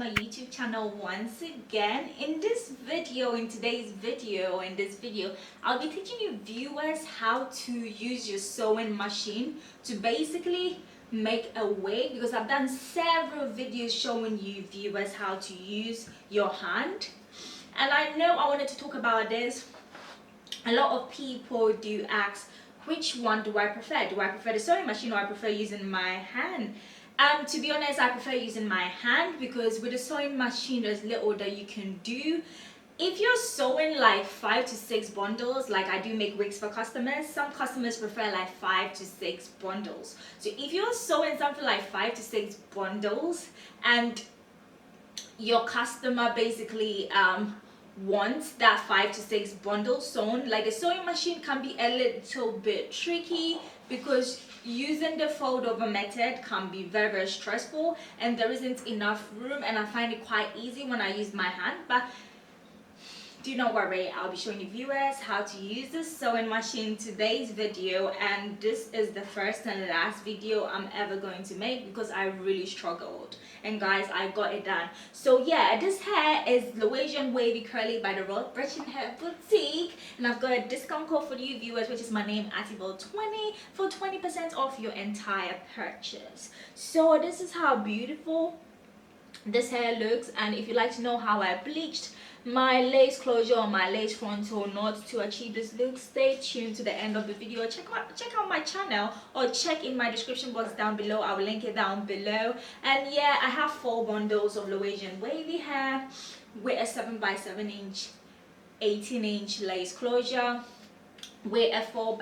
my YouTube channel once again. In this video, in today's video, in this video, I'll be teaching you viewers how to use your sewing machine to basically make a wig, because I've done several videos showing you viewers how to use your hand, and I know I wanted to talk about this. A lot of people do ask, which one do I prefer? Do I prefer the sewing machine or I prefer using my hand? To be honest, I prefer using my hand, because with the sewing machine there's little that you can do. If you're sewing like 5 to 6 bundles, like I do make wigs for customers, some customers prefer like 5 to 6 bundles. So if you're sewing something like 5 to 6 bundles and your customer basically wants that 5 to 6 bundles sewn, like the sewing machine can be a little bit tricky, because using the fold over method can be very stressful and there isn't enough room, and I find it quite easy when I use my hand. But do not worry, I'll be showing you viewers how to use this sewing machine in today's video, and this is the first and last video I'm ever going to make because I really struggled, and guys, I got it done. So yeah, this hair is Louisian Wavy Curly by the Raw Virgin Hair Boutique, and I've got a discount code for you viewers, which is my name, Ativo20, for 20% off your entire purchase. So this is how beautiful this hair looks, and if you'd like to know how I bleached my lace closure or my lace frontal knot to achieve this look, stay tuned to the end of the video. Check out my channel, or check in my description box down below. I will link it down below. And yeah, I have 4 bundles of Louisian wavy hair with a 7x7 inch 18-inch lace closure, with a 4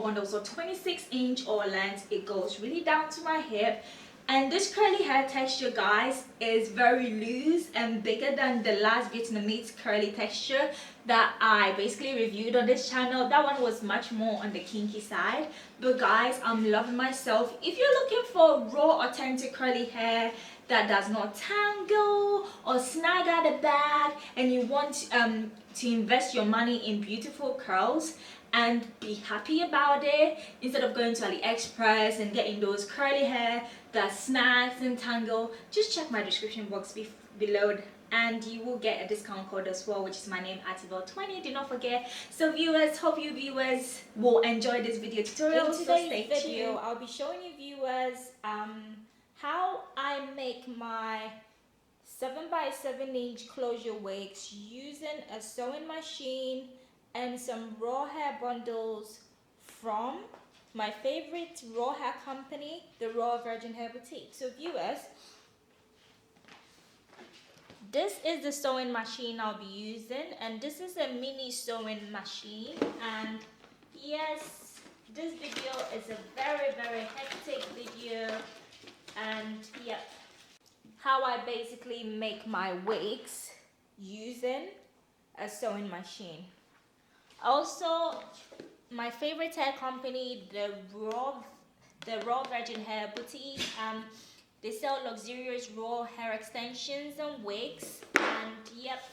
bundles of 26-inch or length. It goes really down to my hip. And this curly hair texture, guys, is very loose and bigger than the last Vietnamese curly texture that I basically reviewed on this channel. That one was much more on the kinky side. But guys, I'm loving myself. If you're looking for raw, authentic curly hair that does not tangle or snag at the back, and you want to invest your money in beautiful curls and be happy about it, instead of going to AliExpress and getting those curly hair that snags and tangle, just check my description box below, and you will get a discount code as well, which is my name, Ativo20. Do not forget. So viewers, hope you viewers will enjoy this video tutorial. In today's video, I'll be showing you viewers how I make my 7x7 inch closure wigs using a sewing machine and some raw hair bundles from my favorite raw hair company, the Raw Virgin Hair Boutique. So viewers, this is the sewing machine I'll be using, and this is a mini sewing machine. And yes, this video is a very hectic video, and yeah, how I basically make my wigs using a sewing machine. Also, my favorite hair company, the Raw Virgin Hair Boutique, they sell luxurious raw hair extensions and wigs. And yep,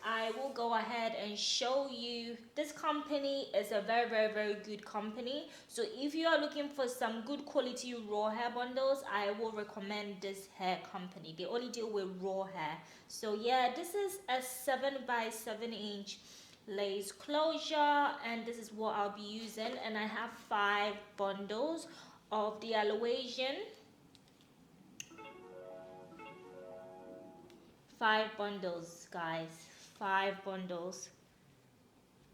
I will go ahead and show you. This company is a very good company. So if you are looking for some good quality raw hair bundles, I will recommend this hair company. They only deal with raw hair. So yeah, this is a 7x7 inch lace closure, and this is what I'll be using. And I have 5 bundles of the Aloasian. 5 bundles, guys. 5 bundles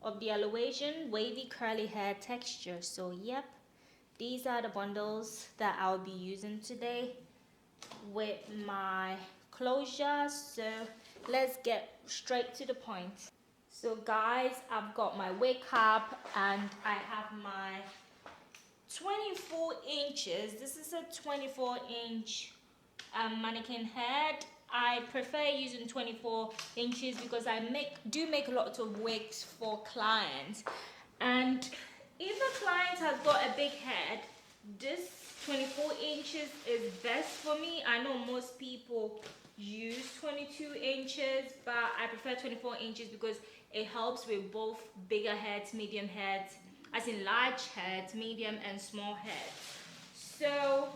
of the Aloasian wavy curly hair texture. So yep, these are the bundles that I'll be using today with my closure. So let's get straight to the point. So guys, I've got my wig cap and I have my 24 inches. This is a 24 inch mannequin head. I prefer using 24 inches because I do make a lot of wigs for clients, and if a client has got a big head, this 24 inches is best for me. I know most people use 22 inches, but I prefer 24 inches because it helps with both bigger heads, medium heads, as in large heads, medium and small heads. So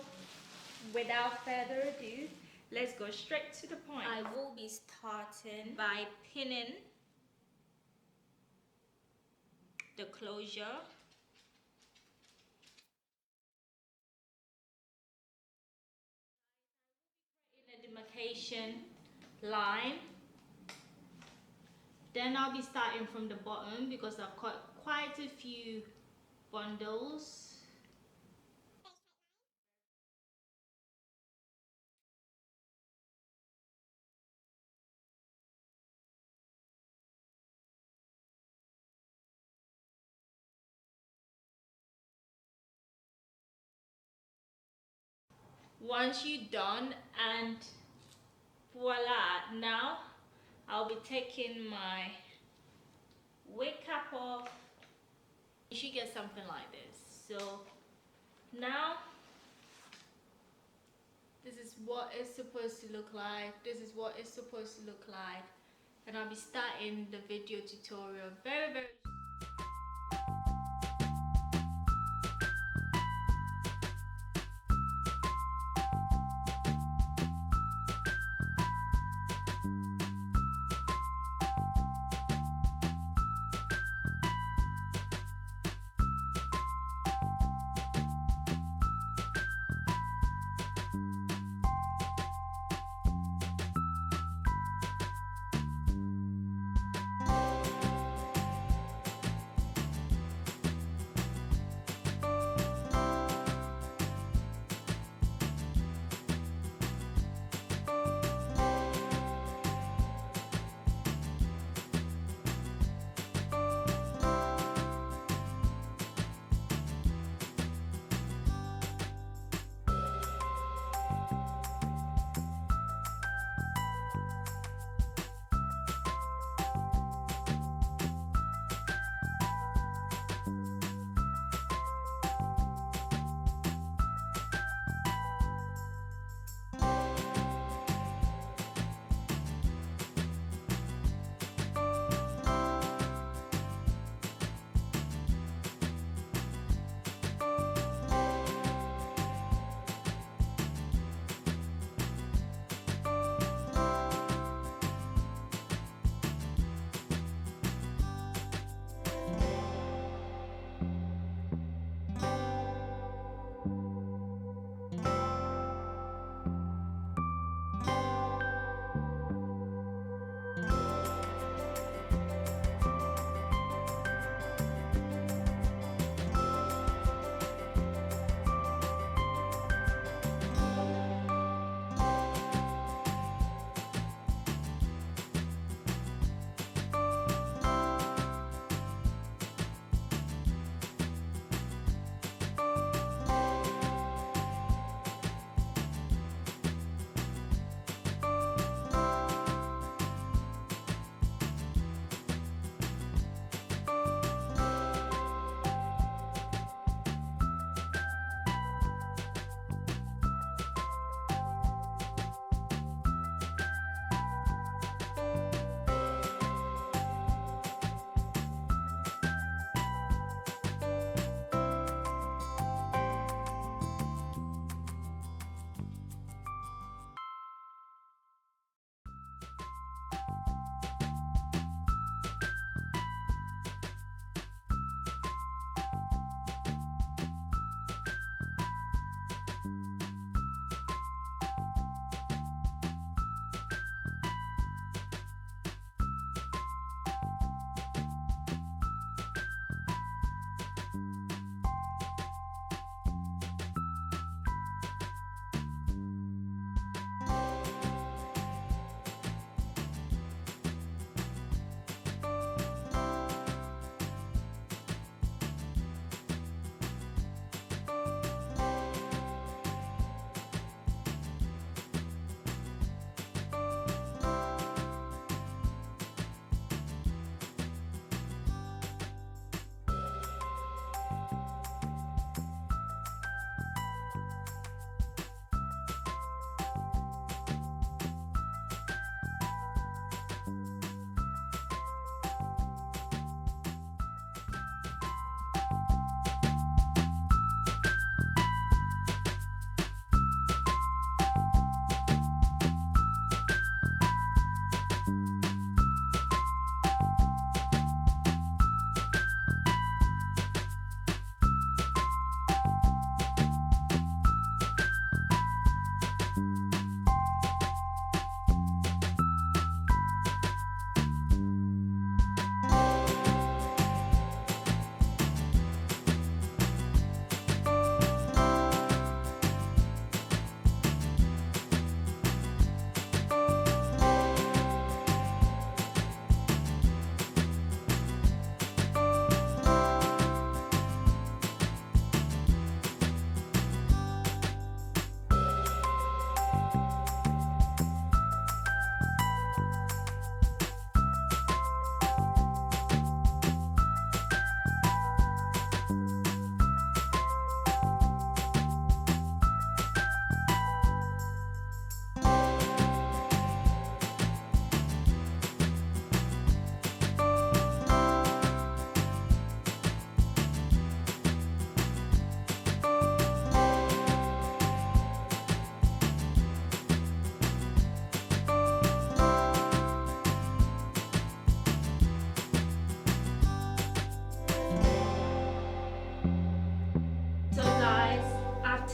without further ado, let's go straight to the point. I will be starting by pinning the closure. In a demarcation line. Then I'll be starting from the bottom because I've cut quite a few bundles. Once you're done, and voila, now I'll be taking my wig cap off. You should get something like this. So now this is what it's supposed to look like. This is what it's supposed to look like. And I'll be starting the video tutorial very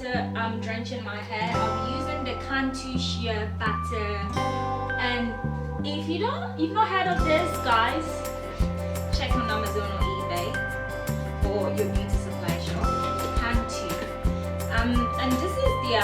water drenching my hair. I'll be using the Cantu sheer butter. And if you've not heard of this, guys, check on Amazon or eBay or your beauty supply shop. Cantu. And this is their